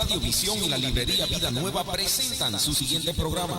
Radiovisión y la librería Vida Nueva presentan su siguiente programa.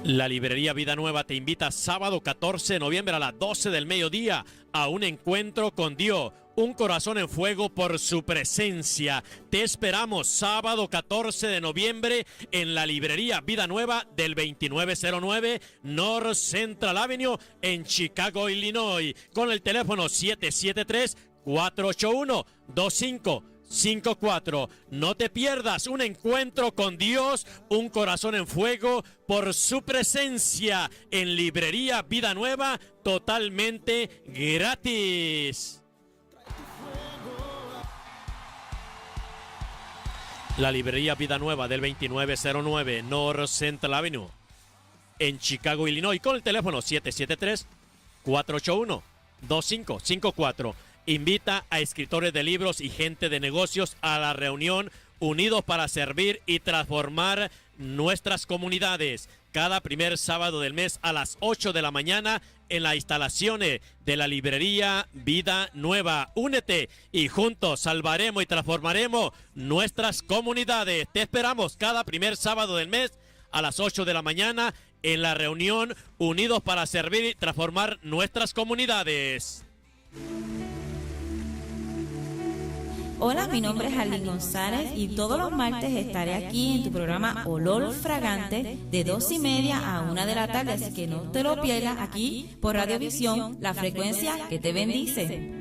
La librería Vida Nueva te invita sábado 14 de noviembre a las 12 del mediodía a un encuentro con Dios. Un corazón en fuego por su presencia. Te esperamos sábado 14 de noviembre en la librería Vida Nueva del 2909 North Central Avenue en Chicago, Illinois. Con el teléfono 773-481-2554. No te pierdas un encuentro con Dios, un corazón en fuego por su presencia en librería Vida Nueva, totalmente gratis. La librería Vida Nueva del 2909 North Central Avenue en Chicago, Illinois, con el teléfono 773-481-2554. Invita a escritores de libros y gente de negocios a la reunión Unidos para Servir y Transformar Nuestras Comunidades. Cada primer sábado del mes a las 8 de la mañana en las instalaciones de la librería Vida Nueva. Únete y juntos salvaremos y transformaremos nuestras comunidades. Te esperamos cada primer sábado del mes a las 8 de la mañana en la reunión Unidos para Servir y Transformar Nuestras Comunidades. Hola, mi nombre es Arlene González y todos los martes estaré aquí en tu programa Olor Fragante de 2:30 a 1 de la tarde, así que no te lo pierdas aquí por Radiovisión, la frecuencia que te bendice.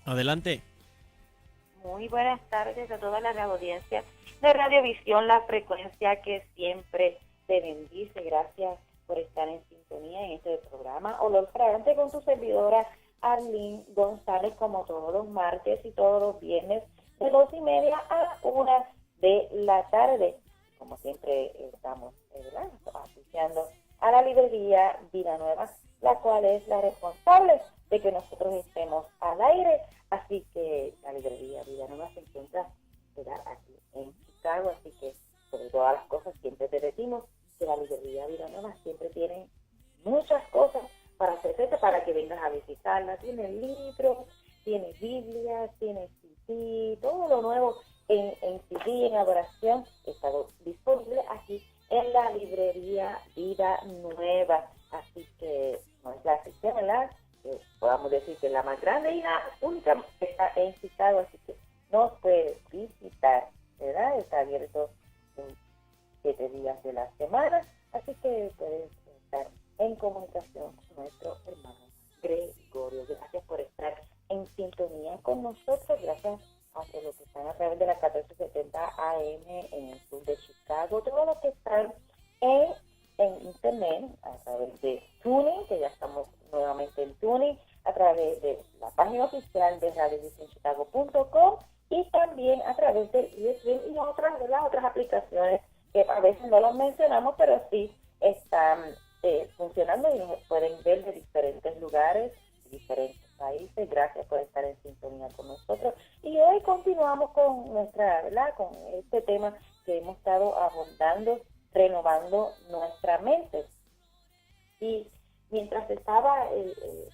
Adelante. Muy buenas tardes a toda la audiencia de Radiovisión, la frecuencia que siempre te bendice. Gracias por estar en sintonía en este programa Olor Fragante con tu servidora Arlene González, como todos los martes y todos los viernes de 2:30 a 1 de la tarde. Como siempre estamos asociando a la librería Vida Nueva, la cual es la responsable de que nosotros estemos al aire. Así que la librería Vida Nueva se encuentra aquí en Chicago, así que sobre todas las cosas siempre te decimos que la librería Vida Nueva siempre tiene muchas cosas para hacerte, para que vengas a visitarla. Tiene libros, tiene Biblias, tiene CD, todo lo nuevo en CD, en adoración, está disponible aquí en la librería Vida Nueva. Así que no es la excepción, ¿verdad? Podamos decir que la más grande y la única está en Chicago, así que nos puedes visitar, ¿verdad? Está abierto 7 días de la semana, así que puedes estar en comunicación con nuestro hermano Gregorio. Gracias por estar en sintonía con nosotros, gracias a los que están a través de la 1470 AM en el sur de Chicago, todos los que están en internet, a través de Tuning, que ya estamos nuevamente en Tuning, a través de la página oficial de radiovisionchicago.com y también a través de eStream y otras aplicaciones que a veces no las mencionamos, pero sí están funcionando y nos pueden ver de diferentes lugares, de diferentes países. Gracias por estar en sintonía con nosotros. Y hoy continuamos con con este tema que hemos estado abordando, renovando nuestra mente. Y mientras estaba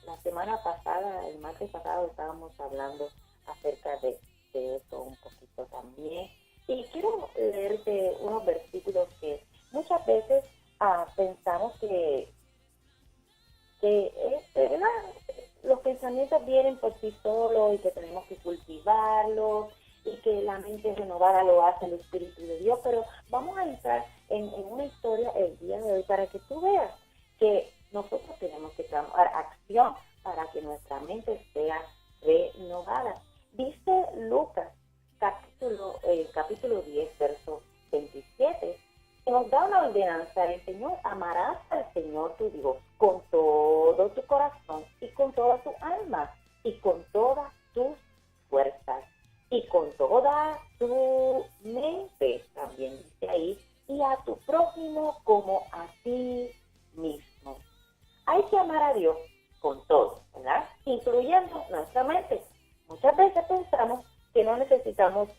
la semana pasada, el martes pasado, estábamos hablando acerca de eso un poquito también. Y quiero leerte unos versículos que muchas veces pensamos que ¿verdad? Los pensamientos vienen por sí solos y que tenemos que cultivarlos y que la mente renovada lo hace el Espíritu de Dios, pero vamos a entrar en una historia el día de hoy para que tú veas que nosotros tenemos que tomar acción para que nuestra mente sea renovada. Dice Lucas, capítulo 10, verso 27, que nos da una ordenanza: el Señor, amarás al Señor tu Dios con todo tu corazón y con toda tu alma y con todas tus fuerzas y con toda tu mente, también dice ahí, y a tu prójimo como a ti mismo. Hay que amar a Dios con todo, incluyendo nuestra mente. Muchas veces pensamos que no necesitamos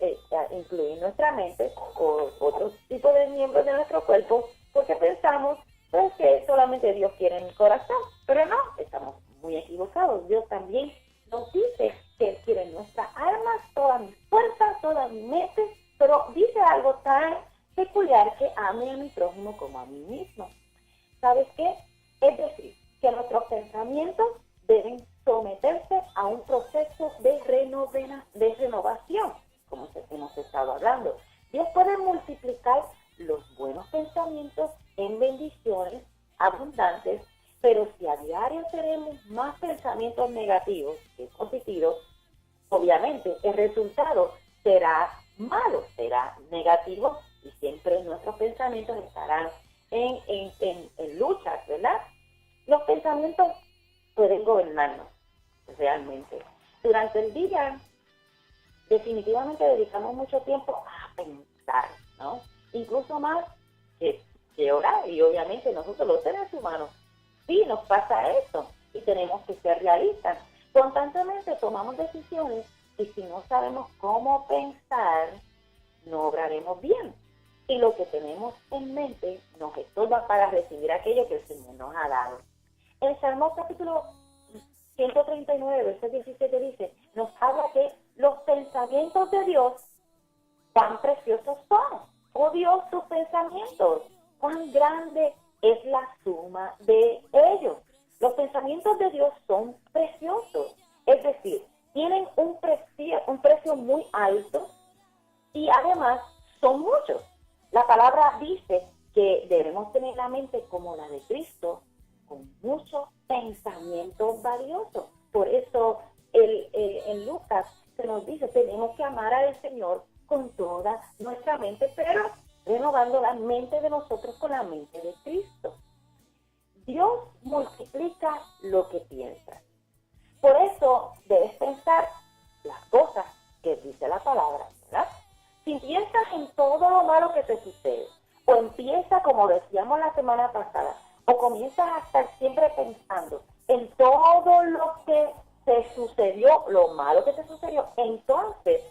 incluir nuestra mente o otro tipo de miembros de nuestro cuerpo porque pensamos pues, que solamente Dios quiere en el corazón. Pero no, estamos muy equivocados. Dios también nos dice que Él quiere nuestras almas, toda mi fuerza, toda mi mente, pero dice algo tan peculiar que ame a mi prójimo como a mí mismo. ¿Sabes qué? Es decir, que nuestros pensamientos deben someterse a un proceso de renovación, como hemos estado hablando. Dios puede multiplicar los buenos pensamientos en bendiciones abundantes, pero si a diario tenemos más pensamientos negativos que positivos, obviamente el resultado será malo, será negativo y siempre nuestros pensamientos estarán en luchas, ¿verdad? Los pensamientos pueden gobernarnos realmente. Durante el día, definitivamente dedicamos mucho tiempo a pensar, ¿no? Incluso más que orar. Y obviamente nosotros los seres humanos, sí nos pasa eso y tenemos que ser realistas. Constantemente tomamos decisiones y si no sabemos cómo pensar, no obraremos bien. Y lo que tenemos en mente nos estorba para recibir aquello que el Señor nos ha dado. En Salmos capítulo 139, verso 17 dice, nos habla que los pensamientos de Dios, cuán preciosos son. Oh Dios, tus pensamientos, cuán grande es la suma de ellos. Los pensamientos de Dios son preciosos, es decir, tienen un precio muy alto y además son muchos. La palabra dice que debemos tener la mente como la de Cristo, con muchos pensamientos valiosos. Por eso en Lucas se nos dice, tenemos que amar al Señor con toda nuestra mente, pero renovando la mente de nosotros con la mente de Cristo. Dios multiplica lo que piensas. Por eso debes pensar las cosas que dice la palabra, ¿verdad? Si piensas en todo lo malo que te sucede, o empieza, como decíamos la semana pasada, o comienzas a estar siempre pensando en todo lo que te sucedió, lo malo que te sucedió, entonces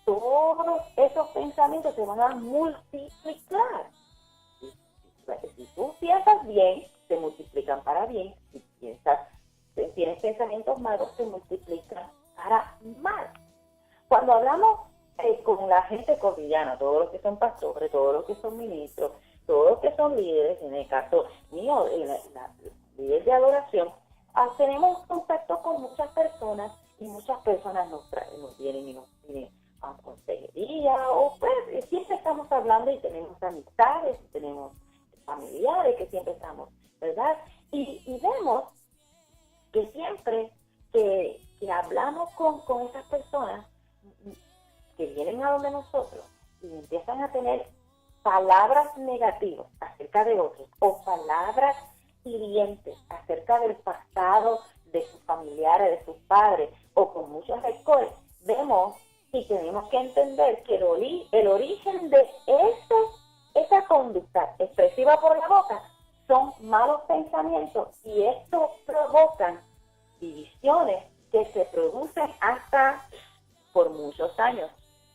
todos esos pensamientos se van a multiplicar. Si tú piensas bien, se multiplican para bien. Si tienes pensamientos malos, se multiplican para mal. Cuando hablamos con la gente cotidiana, todos los que son pastores, todos los que son ministros, todos los que son líderes, en el caso mío, la líder de adoración, tenemos contacto con muchas personas y muchas personas nos vienen y nos piden consejería o pues siempre estamos hablando y tenemos amistades, tenemos familiares que siempre estamos, ¿verdad? Y vemos que siempre que hablamos con esas personas que vienen a donde nosotros y empiezan a tener palabras negativas acerca de otros o palabras hirientes acerca del pasado de sus familiares, de sus padres o con muchos rencores, vemos y tenemos que entender que el origen de esa conducta expresiva por la boca son malos pensamientos y esto provoca divisiones que se producen hasta por muchos años.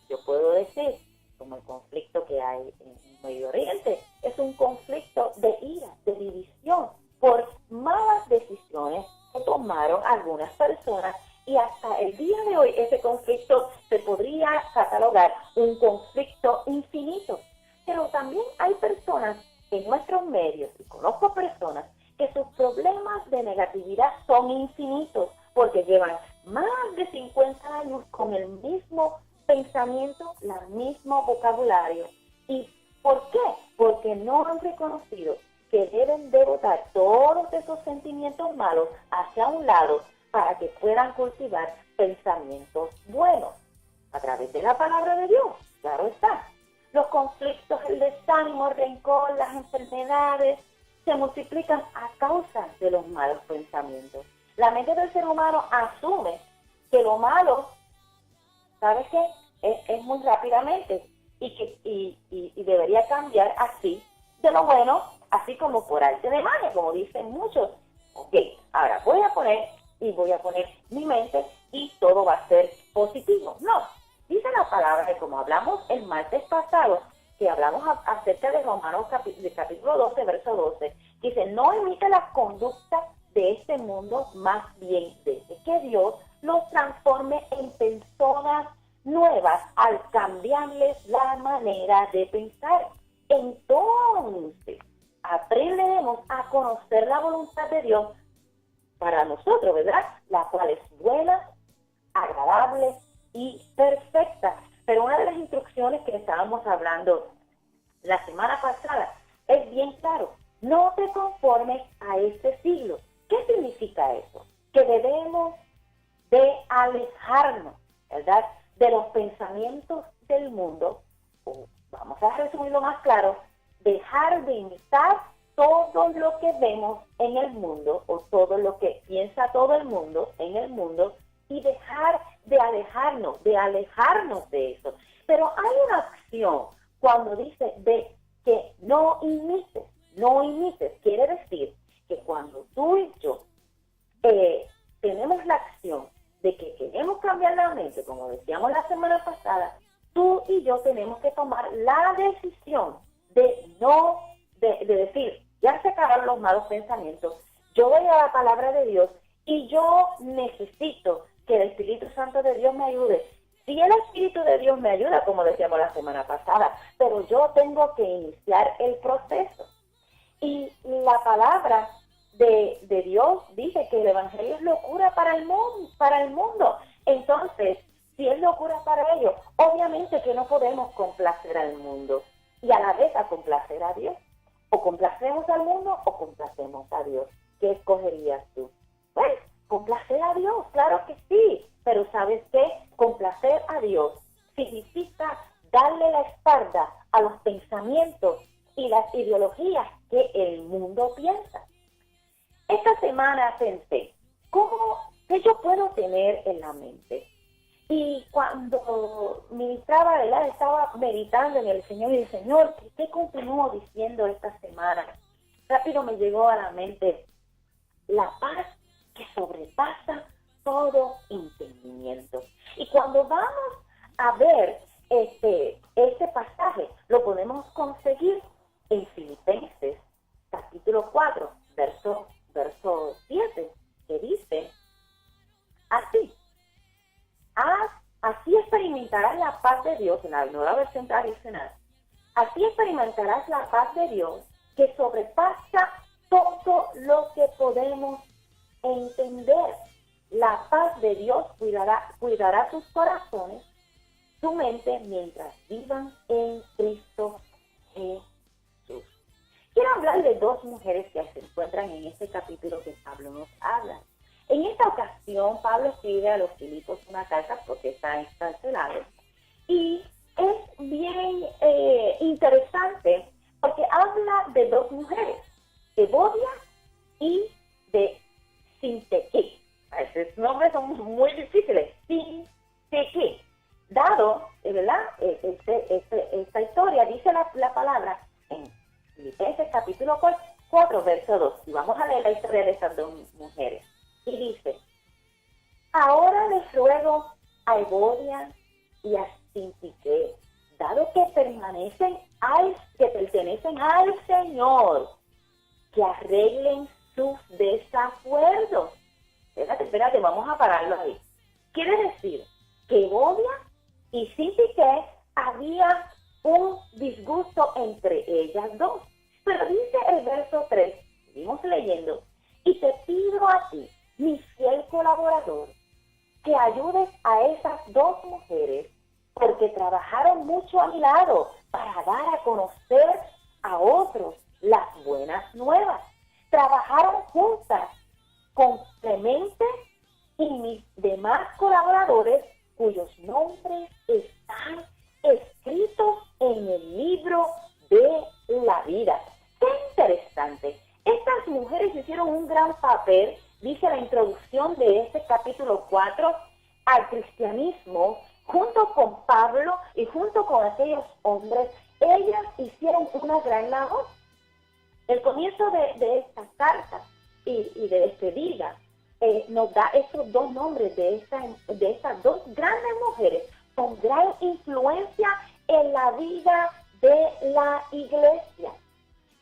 Yo puedo decir, como el conflicto que hay en Medio Oriente, es un conflicto de ira, de división, por malas decisiones que tomaron algunas personas y hasta el día de hoy ese conflicto se podría catalogar un conflicto infinito. Pero también hay personas en nuestros medios, y conozco personas, que sus problemas de negatividad son infinitos porque llevan más de 50 años con el mismo pensamiento, el mismo vocabulario. ¿Y por qué? Porque no han reconocido que deben de botar todos esos sentimientos malos hacia un lado para que puedan cultivar pensamientos buenos a través de la palabra de Dios. Claro está. Los conflictos, el desánimo, el rencor, las enfermedades se multiplican a causa de los malos pensamientos. La mente del ser humano asume que lo malo, ¿sabes qué? Es muy rápidamente y debería cambiar así de lo bueno, así como por arte de magia, como dicen muchos. Ok, ahora voy a poner y voy a poner mi mente y todo va a ser positivo. No, dice la palabra que como hablamos el martes pasado, que hablamos acerca de Romanos capítulo 12, verso 12, dice, no imite la conducta de este mundo, más bien deje que Dios los transforme en personas nuevas al cambiarles la manera de pensar. Entonces, aprenderemos a conocer la voluntad de Dios para nosotros, ¿verdad? La cual es buena, agradable y perfecta. Pero una de las instrucciones que estábamos hablando la semana pasada es bien claro. No te conformes a este siglo. ¿Qué significa eso? Que debemos de alejarnos, ¿verdad?, de los pensamientos del mundo, o vamos a resumirlo más claro, dejar de imitar todo lo que vemos en el mundo, o todo lo que piensa todo el mundo en el mundo, y dejar de alejarnos de eso. Pero hay una acción cuando dice de que no imites, quiere decir que cuando tú y yo tenemos la acción de que queremos cambiar la mente, como decíamos la semana pasada, tú y yo tenemos que tomar la decisión de decir, ya se acabaron los malos pensamientos, yo voy a la palabra de Dios y yo necesito que el Espíritu Santo de Dios me ayude. Si el Espíritu de Dios me ayuda, como decíamos la semana pasada, pero yo tengo que iniciar el proceso. Y la palabra de Dios dice que el Evangelio es locura para el mundo. Entonces, si es locura para ellos, obviamente que no podemos complacer al mundo y a la vez a complacer a Dios. O complacemos al mundo o complacemos a Dios. ¿Qué escogerías tú? Pues, complacer a Dios, claro que sí. Pero ¿sabes qué? Complacer a Dios significa darle la espalda a los pensamientos y las ideologías que el mundo piensa. Esta semana pensé, ¿qué yo puedo tener en la mente? Y cuando ministraba, ¿verdad?, estaba meditando en el Señor y el Señor, ¿qué continúo diciendo esta semana? Rápido me llegó a la mente la paz que sobrepasa todo entendimiento. Y cuando vamos a ver este pasaje, lo podemos conseguir en Filipenses capítulo 4, verso 7, que dice así: así experimentarás la paz de Dios, en la nueva versión tradicional, así experimentarás la paz de Dios que sobrepasa todo lo que podemos entender. La paz de Dios cuidará sus corazones, su mente, mientras vivan en Cristo Jesús. Quiero hablar de dos mujeres que se encuentran en este capítulo que Pablo nos habla. En esta ocasión, Pablo escribe a los Filipos una carta porque está encarcelado. Y es bien interesante porque habla de dos mujeres, de Evodia y de Sintique. Esos nombres son muy difíciles. Sintique. Dado, ¿verdad?, esta historia, dice la palabra en Filipenses capítulo 4, verso 2. Y vamos a leer la historia de estas dos mujeres. Y dice: ahora les ruego a Evodia y a Sintique, dado que pertenecen al Señor, que arreglen sus desacuerdos. Espérate, vamos a pararlo ahí. Quiere decir que Evodia y Sintique había un disgusto entre ellas dos. Pero dice el verso 3, seguimos leyendo: y te pido a ti, mi fiel colaborador, que ayudes a esas dos mujeres, porque trabajaron mucho a mi lado para dar a conocer a otros las buenas nuevas. Trabajaron juntas con Clemente y mis demás colaboradores, cuyos nombres están escritos en el libro de la vida. ¡Qué interesante! Estas mujeres hicieron un gran papel, dice la introducción de este capítulo 4, al cristianismo. Junto con Pablo y junto con aquellos hombres, ellas hicieron una gran labor. El comienzo de esta carta y de despedida nos da esos dos nombres de estas dos grandes mujeres con gran influencia en la vida de la iglesia.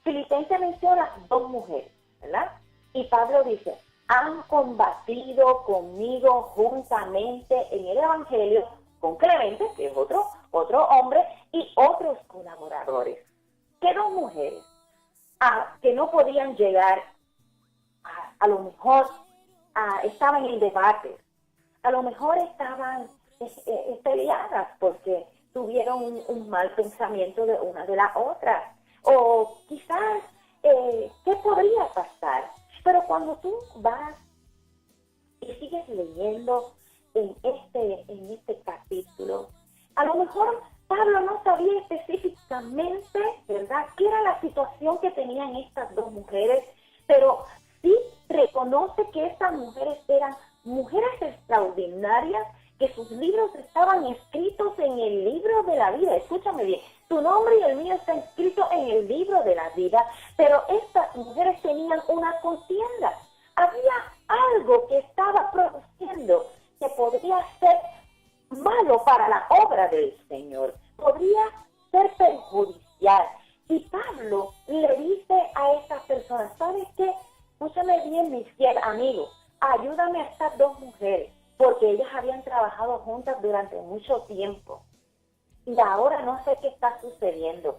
Filipenses menciona dos mujeres, ¿verdad? Y Pablo dice, han combatido conmigo juntamente en el Evangelio con Clemente, que es otro hombre, y otros colaboradores. ¿Qué dos mujeres? Que no podían llegar, a lo mejor estaban en debate, a lo mejor estaban peleadas porque tuvieron un mal pensamiento de una de la otra, o quizás, ¿qué podría pasar? Pero cuando tú vas y sigues leyendo en este capítulo, a lo mejor Pablo no sabía específicamente, ¿verdad?, qué era la situación que tenían estas dos mujeres, pero sí reconoce que estas mujeres eran mujeres extraordinarias, que sus libros estaban escritos en el libro de la vida. Escúchame bien, tu nombre y el mío está escrito en el libro de la vida, pero estas mujeres tenían una contienda. Había algo que estaba produciendo que podría ser malo para la obra del Señor, podría ser perjudicial. Y Pablo le dice a estas personas, ¿sabes qué? Escúchame bien, mi fiel amigo, ayúdame a estas dos mujeres, porque ellas habían trabajado juntas durante mucho tiempo. Y ahora no sé qué está sucediendo.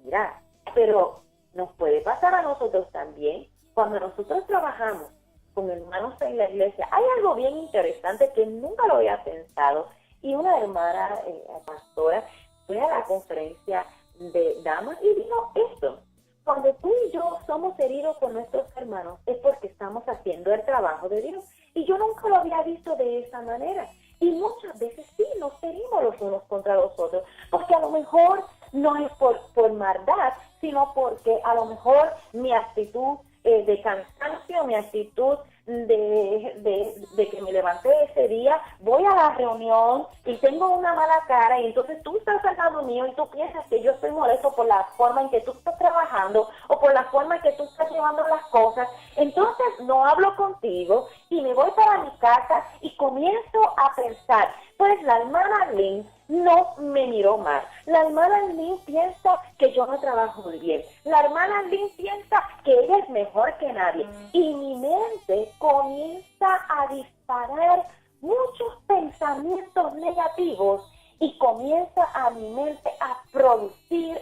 Mira, pero nos puede pasar a nosotros también. Cuando nosotros trabajamos con hermanos en la iglesia, hay algo bien interesante que nunca lo había pensado. Y una hermana, pastora, fue a la conferencia de damas y dijo esto: cuando tú y yo somos heridos con nuestros hermanos es porque estamos haciendo el trabajo de Dios. Y yo nunca lo había visto de esa manera. Y muchas veces sí nos herimos los unos contra los otros, porque a lo mejor no es por maldad, sino porque a lo mejor mi actitud de cansancio, mi actitud de que me levanté ese día, voy a la reunión y tengo una mala cara, y entonces tú estás al lado mío y tú piensas que yo estoy molesto por la forma en que tú estás trabajando o por la forma en que tú estás llevando las cosas. Entonces no hablo contigo y me voy para mi casa y comienzo a pensar, pues la hermana Lynn no me miró mal. La hermana Lynn piensa que yo no trabajo muy bien. La hermana Lynn piensa que ella es mejor que nadie. Y mi mente comienza a disparar muchos pensamientos negativos y comienza a mi mente a producir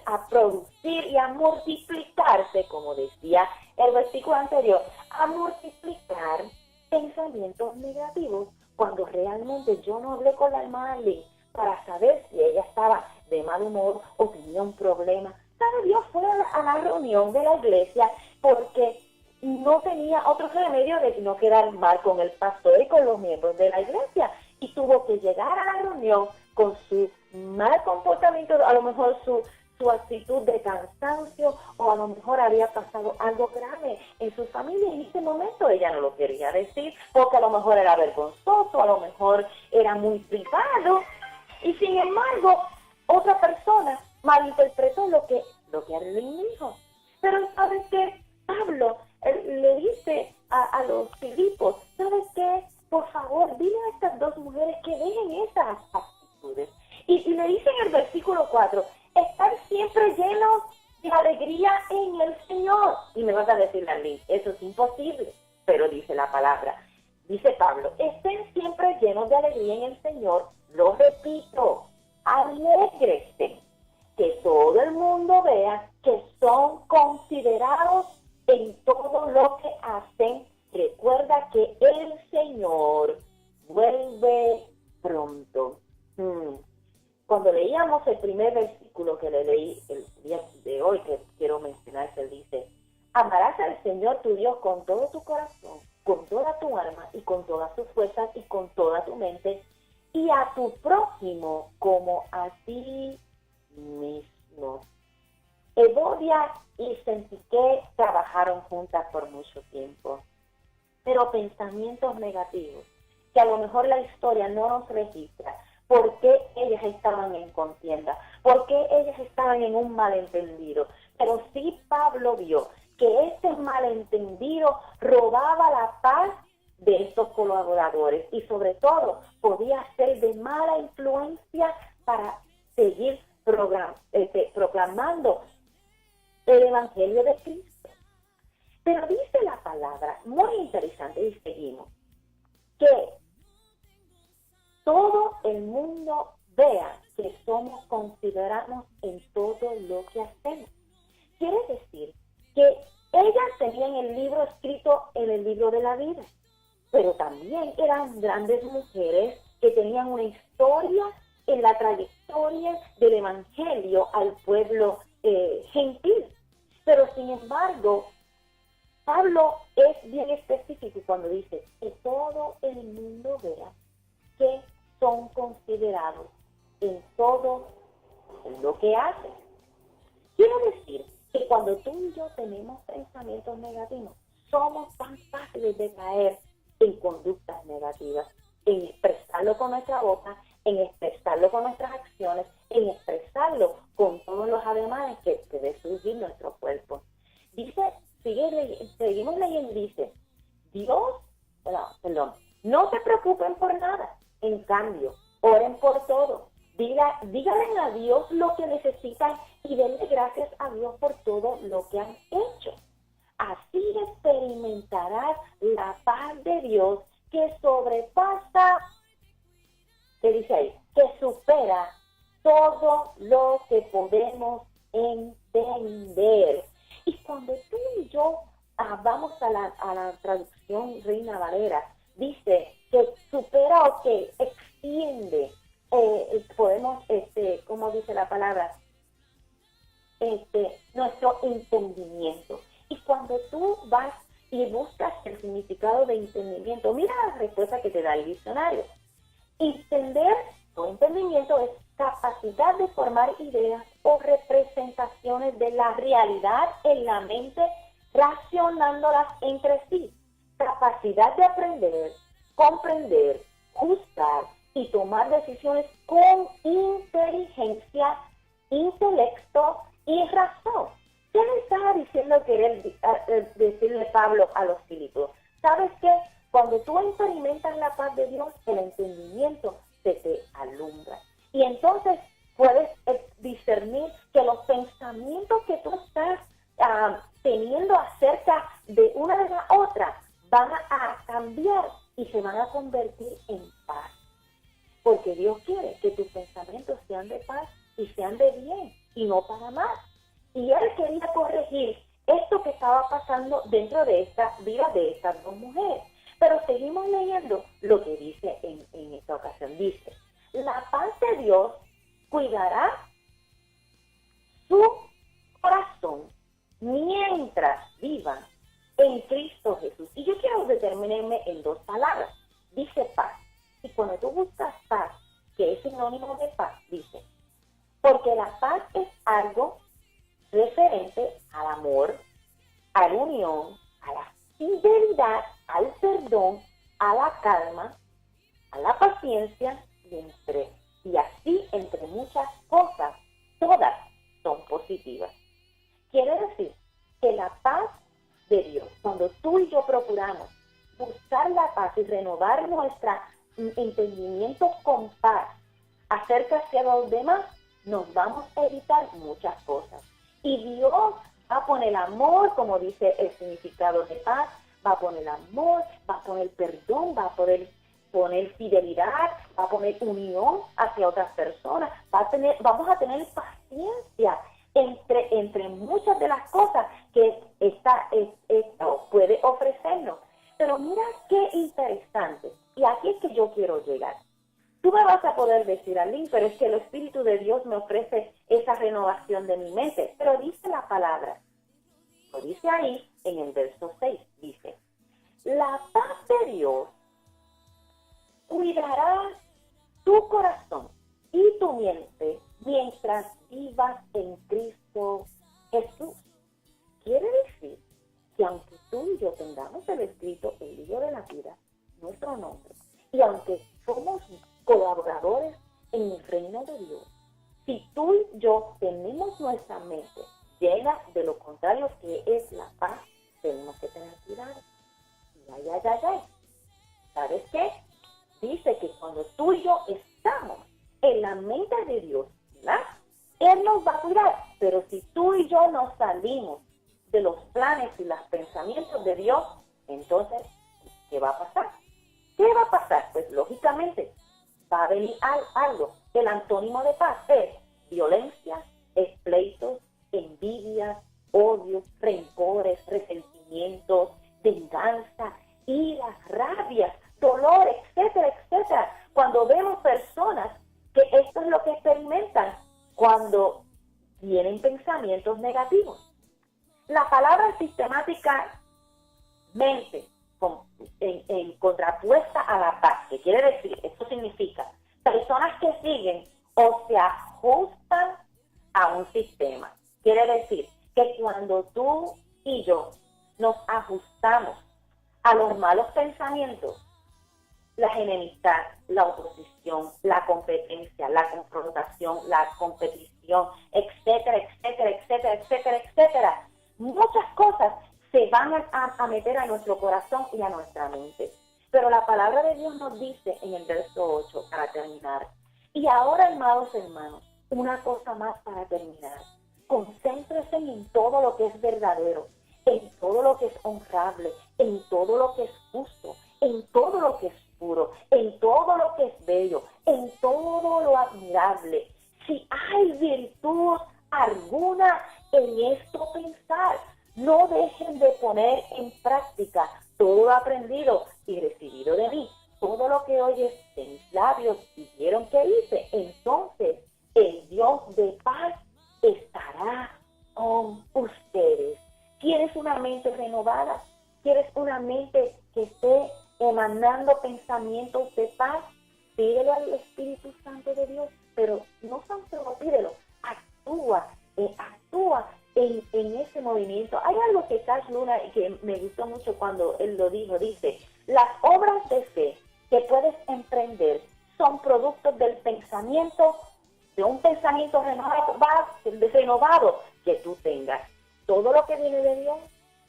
y a multiplicarse, como decía el versículo anterior, a multiplicar pensamientos negativos, cuando realmente yo no hablé con la hermana Lynn para saber si ella estaba de mal humor o tenía un problema. ¿Sabe? Dios fue a la reunión de la iglesia porque no tenía otro remedio de no quedar mal con el pastor y con los miembros de la iglesia. Y tuvo que llegar a la reunión con su mal comportamiento, a lo mejor su actitud de cansancio, o a lo mejor había pasado algo grave en su familia. En ese momento ella no lo quería decir, porque a lo mejor era vergonzoso, a lo mejor era muy privado. Y sin embargo, otra persona malinterpretó lo que Arlene dijo. Pero ¿sabes qué? Pablo le dice a los Filipos, ¿sabes qué? Por favor, dile a estas dos mujeres que dejen esas actitudes. Y le dice en el versículo 4, estar siempre llenos de alegría en el Señor. Y me vas a decir, Arlene, eso es imposible. Pero dice la palabra, dice Pablo, estén siempre llenos de alegría en el Señor. Lo repito, alégrese, que todo el mundo vea que son considerados en todo lo que hacen. Recuerda que el Señor vuelve pronto. Cuando leíamos el primer versículo que le leí el día de hoy, que quiero mencionar, que dice, amarás al Señor tu Dios con todo tu corazón, con toda tu alma y con todas tus fuerzas y con toda tu mente, y a tu prójimo como a ti mismo. Evodia y Syntyche trabajaron juntas por mucho tiempo, pero pensamientos negativos, que a lo mejor la historia no nos registra, por qué ellas estaban en contienda, por qué ellas estaban en un malentendido. Pero sí Pablo vio que este malentendido robaba la paz de estos colaboradores y sobre todo podía ser de mala influencia para seguir proclamando el Evangelio de Cristo. Pero dice la palabra, muy interesante, y seguimos, que todo el mundo vea que somos considerados en todo lo que hacemos. Quiere decir que ellas tenían el libro escrito en el libro de la vida, pero también eran grandes mujeres que tenían una historia en la trayectoria del Evangelio al pueblo gentil. Pero sin embargo, Pablo es bien específico cuando dice que todo el mundo vea que son considerados en todo lo que hacen. Quiere decir que cuando tú y yo tenemos pensamientos negativos, somos tan fáciles de caer en conductas negativas, en expresarlo con nuestra boca, en expresarlo con nuestras acciones, en expresarlo con todos los ademanes que debe surgir nuestro cuerpo. Dice, seguimos leyendo, dice, no se preocupen por nada, en cambio, oren por todo. Díganle a Dios lo que necesitan y denle gracias a Dios por todo lo que han hecho. Así experimentarás la paz de Dios que sobrepasa, ¿qué dice ahí? Que supera todo lo que podemos entender. Y cuando tú y yo vamos a la traducción Reina Valera, dice que supera o que extiende, podemos, ¿cómo dice la palabra? Nuestro entendimiento. Y cuando tú vas y buscas el significado de entendimiento, mira la respuesta que te da el diccionario. Entender o entendimiento es capacidad de formar ideas o representaciones de la realidad en la mente, racionándolas entre sí. Capacidad de aprender, comprender, juzgar y tomar decisiones con inteligencia, intelecto y razón. ¿Qué le estaba diciendo decirle Pablo a los Filipos? ¿Sabes qué? Cuando tú experimentas la paz de Dios, el entendimiento se te alumbra. Y entonces puedes discernir que los pensamientos que tú estás teniendo acerca de una de la otra van a cambiar y se van a convertir en paz. Porque Dios quiere que tus pensamientos sean de paz y sean de bien y no para más. Y Él quería corregir esto que estaba pasando dentro de esta vida de estas dos mujeres. Pero seguimos leyendo lo que dice en esta ocasión. Dice, la paz de Dios cuidará su corazón mientras vivan en Cristo Jesús. Y yo quiero determinarme en dos palabras. Dice paz. Y cuando tú buscas paz, que es sinónimo de paz, dice, porque la paz es algo referente al amor, a la unión, a la fidelidad, al perdón, a la calma, a la paciencia y así entre muchas cosas, todas son positivas. Quiere decir que la paz de Dios, cuando tú y yo procuramos buscar la paz y renovar nuestro entendimiento con paz acerca hacia los demás, nos vamos a evitar muchas cosas. Y Dios va a poner amor, como dice el significado de paz, va a poner amor, va a poner perdón, va a poner fidelidad, va a poner unión hacia otras personas, vamos a tener paciencia entre muchas de las cosas que esto puede ofrecernos. Pero mira qué interesante, y aquí es que yo quiero llegar. Tú me vas a poder decir, Arlene, pero es que el Espíritu de Dios me ofrece esa renovación de mi mente. Pero dice la palabra, lo dice ahí en el verso 6, dice, la paz de Dios cuidará tu corazón y tu mente mientras vivas en Cristo Jesús. Quiere decir que aunque tú y yo tengamos el escrito el libro de la vida, nuestro nombre, y aunque somos colaboradores en el reino de Dios, si tú y yo tenemos nuestra mente llena de lo contrario que es la paz, tenemos que tener cuidado. ¿Sabes qué? Dice que cuando tú y yo estamos en la mente de Dios, ¿verdad? Él nos va a cuidar. Pero si tú y yo nos salimos de los planes y los pensamientos de Dios, entonces, ¿qué va a pasar? ¿Qué va a pasar? Pues lógicamente va a venir algo. El antónimo de paz es violencia, es pleitos, envidias, odios, rencores, resentimientos, venganza, iras, rabias, dolor, etcétera, etcétera. Cuando vemos personas que esto es lo que experimentan cuando tienen pensamientos negativos. La palabra sistemáticamente en contrapuesta a la paz, ¿qué quiere decir? Esto significa personas que siguen o se ajustan a un sistema. Quiere decir que cuando tú y yo nos ajustamos a los malos pensamientos, la enemistad, la oposición, la competencia, la confrontación, la competición, etcétera, etcétera, etcétera, etcétera, etcétera. Muchas cosas se van a meter a nuestro corazón y a nuestra mente. Pero la palabra de Dios nos dice en el verso 8, para terminar. Y ahora, amados hermanos, una cosa más para terminar. Concéntrense en todo lo que es verdadero, en todo lo que es honrable, en todo lo que es justo, en todo lo que es puro, en todo lo que es bello, en todo lo admirable. Si hay virtud alguna en esto pensar, no dejen de poner en práctica todo lo aprendido y recibido de mí. Todo lo que oyes de mis labios y vieron que hice, entonces el Dios de paz estará con ustedes. ¿Quieres una mente renovada? ¿Quieres una mente que esté emanando pensamientos de paz? Pídelo al Espíritu Santo de Dios, pero no tan solo pídelo, actúa en ese movimiento. Hay algo que Cash Luna que me gustó mucho cuando él lo dijo, dice, las obras de fe que puedes emprender son productos del pensamiento, de un pensamiento renovado que tú tengas. Todo lo que viene de Dios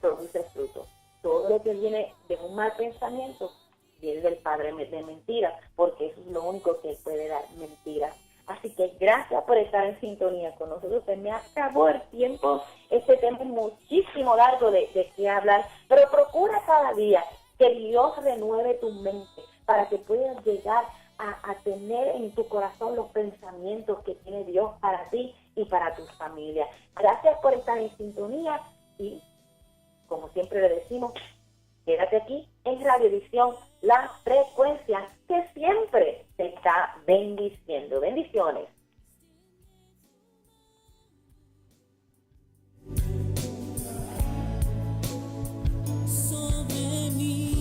produce fruto. Todo lo que viene de un mal pensamiento viene del padre de mentiras, porque eso es lo único que puede dar mentiras. Así que gracias por estar en sintonía con nosotros. Se me acabó el tiempo. Este tema es muchísimo largo de qué hablar, pero procura cada día que Dios renueve tu mente para que puedas llegar a tener en tu corazón los pensamientos que tiene Dios para ti y para tu familia. Gracias por estar en sintonía y, como siempre le decimos, quédate aquí en Radiovisión, la frecuencia que siempre te está bendiciendo. Bendiciones. Sobre mí.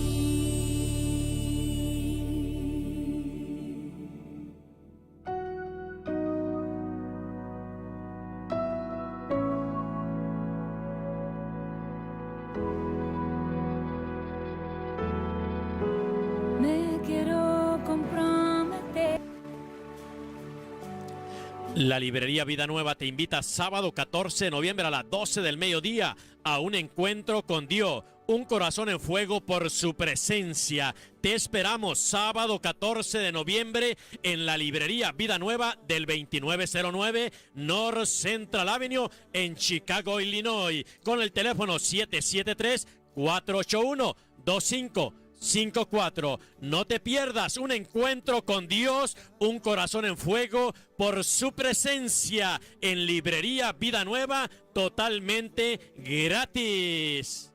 Me quiero comprometer. La librería Vida Nueva te invita sábado 14 de noviembre a las 12 del mediodía a un encuentro con Dios. Un corazón en fuego por su presencia. Te esperamos sábado 14 de noviembre en la librería Vida Nueva del 2909 North Central Avenue en Chicago, Illinois. Con el teléfono 773-481-2554. No te pierdas un encuentro con Dios, un corazón en fuego por su presencia en librería Vida Nueva, totalmente gratis.